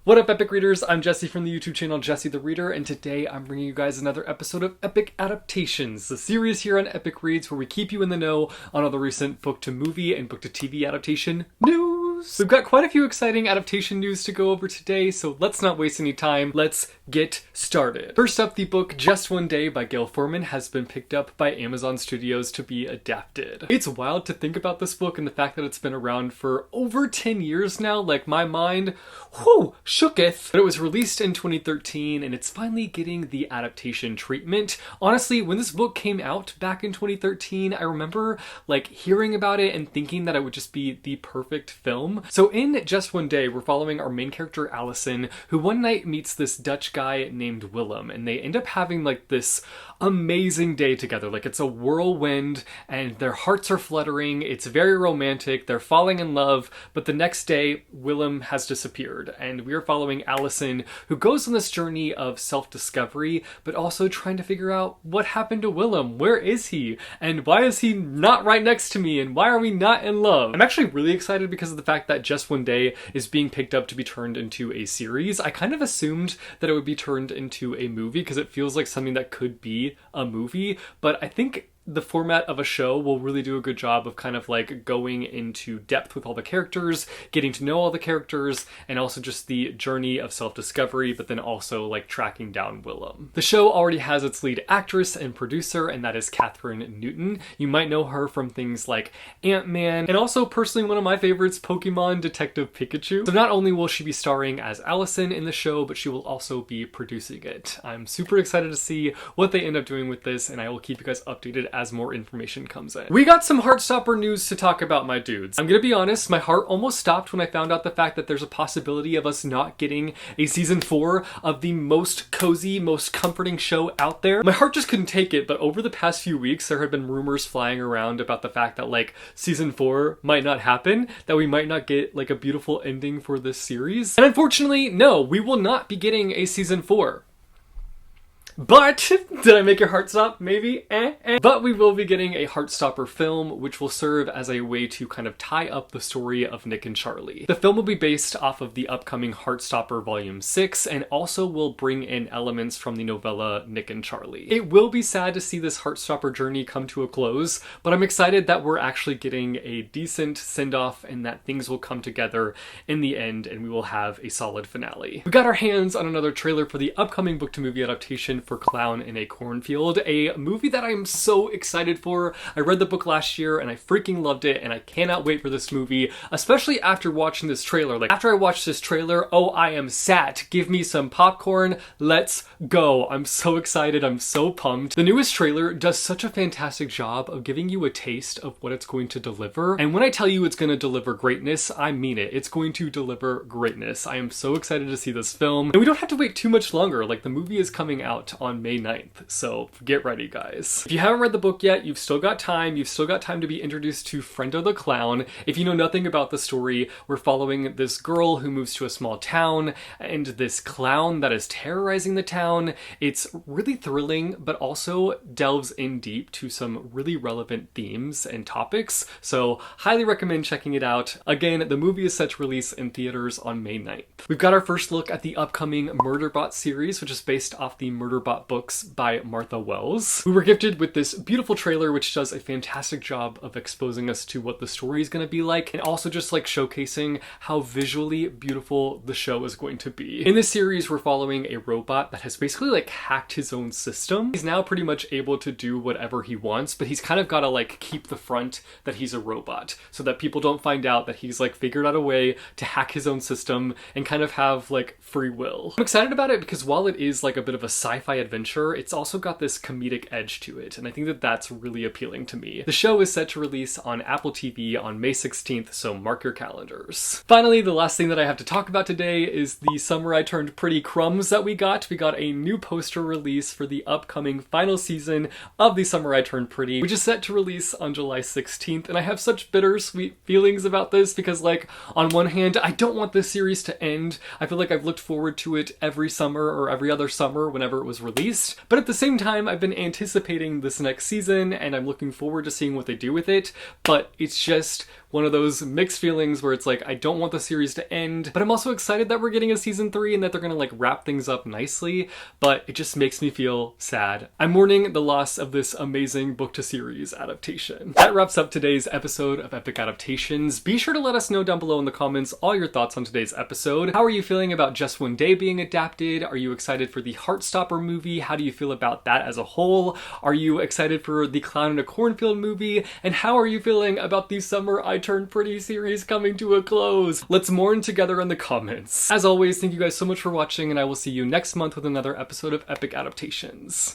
What up, Epic Readers? I'm Jesse from the YouTube channel Jesse the Reader, and today I'm bringing you guys another episode of Epic Adaptations, the series here on Epic Reads where we keep you in the know on all the recent book-to-movie and book-to-TV adaptation news. We've got quite a few exciting adaptation news to go over today, so let's not waste any time. Let's get started. First up, the book Just One Day by Gail Forman has been picked up by Amazon Studios to be adapted. It's wild to think about this book and the fact that it's been around for over 10 years now. Like, my mind, whew, shooketh. But it was released in 2013 and it's finally getting the adaptation treatment. Honestly, when this book came out back in 2013, I remember like hearing about it and thinking that it would just be the perfect film. So in Just One Day, we're following our main character Allison, who one night meets this Dutch guy named Willem, and they end up having like this amazing day together. Like, it's a whirlwind and their hearts are fluttering. It's very romantic. They're falling in love, but the next day Willem has disappeared, and we are following Allison, who goes on this journey of self-discovery, but also trying to figure out what happened to Willem. Where is he? And why is he not right next to me? And why are we not in love? I'm actually really excited because of the fact that Just One Day is being picked up to be turned into a series. I kind of assumed that it would be turned into a movie because it feels like something that could be a movie, but I think the format of a show will really do a good job of kind of like going into depth with all the characters, getting to know all the characters, and also just the journey of self-discovery, but then also like tracking down Willem. The show already has its lead actress and producer, and that is Katherine Newton. You might know her from things like Ant-Man, and also personally one of my favorites, Pokemon Detective Pikachu. So not only will she be starring as Allison in the show, but she will also be producing it. I'm super excited to see what they end up doing with this, and I will keep you guys updated as more information comes in. We got some Heartstopper news to talk about, my dudes. I'm gonna be honest, my heart almost stopped when I found out the fact that there's a possibility of us not getting a season 4 of the most cozy, most comforting show out there. My heart just couldn't take it, but over the past few weeks, there had been rumors flying around about the fact that like season 4 might not happen, that we might not get like a beautiful ending for this series. And unfortunately, no, we will not be getting a season 4. But, did I make your heart stop? Maybe? But we will be getting a Heartstopper film, which will serve as a way to kind of tie up the story of Nick and Charlie. The film will be based off of the upcoming Heartstopper Volume 6, and also will bring in elements from the novella Nick and Charlie. It will be sad to see this Heartstopper journey come to a close, but I'm excited that we're actually getting a decent send-off and that things will come together in the end and we will have a solid finale. We got our hands on another trailer for the upcoming book-to-movie adaptation for Clown in a Cornfield, a movie that I'm so excited for. I read the book last year and I freaking loved it, and I cannot wait for this movie, especially after watching this trailer. Like, after I watched this trailer, oh, I am sat. Give me some popcorn. Let's go. I'm so excited. I'm so pumped. The newest trailer does such a fantastic job of giving you a taste of what it's going to deliver. And when I tell you it's going to deliver greatness, I mean it. It's going to deliver greatness. I am so excited to see this film. And we don't have to wait too much longer. Like, the movie is coming out on May 9th, so get ready, guys. If you haven't read the book yet, you've still got time. You've still got time to be introduced to Frendo the Clown. If you know nothing about the story, we're following this girl who moves to a small town and this clown that is terrorizing the town. It's really thrilling, but also delves in deep to some really relevant themes and topics, so highly recommend checking it out. Again, the movie is set to release in theaters on May 9th. We've got our first look at the upcoming Murderbot series, which is based off the Murderbot books by Martha Wells. We were gifted with this beautiful trailer which does a fantastic job of exposing us to what the story is going to be like, and also just like showcasing how visually beautiful the show is going to be. In this series, we're following a robot that has basically like hacked his own system. He's now pretty much able to do whatever he wants, but he's kind of got to like keep the front that he's a robot so that people don't find out that he's like figured out a way to hack his own system and kind of have like free will. I'm excited about it because while it is like a bit of a sci-fi adventure, it's also got this comedic edge to it, and I think that that's really appealing to me. The show is set to release on Apple TV on May 16th, so mark your calendars. Finally, the last thing that I have to talk about today is the Summer I Turned Pretty crumbs that we got. We got a new poster release for the upcoming final season of the Summer I Turned Pretty, which is set to release on July 16th, and I have such bittersweet feelings about this because, like, on one hand, I don't want this series to end. I feel like I've looked forward to it every summer or every other summer whenever it was was released. But at the same time, I've been anticipating this next season and I'm looking forward to seeing what they do with it. But it's just one of those mixed feelings where it's like, I don't want the series to end, but I'm also excited that we're getting a season 3 and that they're gonna like wrap things up nicely, but it just makes me feel sad. I'm mourning the loss of this amazing book to series adaptation. That wraps up today's episode of Epic Adaptations. Be sure to let us know down below in the comments all your thoughts on today's episode. How are you feeling about Just One Day being adapted? Are you excited for the Heartstopper movie? How do you feel about that as a whole? Are you excited for the Clown in a Cornfield movie? And how are you feeling about the Summer I Turned Pretty series coming to a close? Let's mourn together in the comments. As always, thank you guys so much for watching, and I will see you next month with another episode of Epic Adaptations.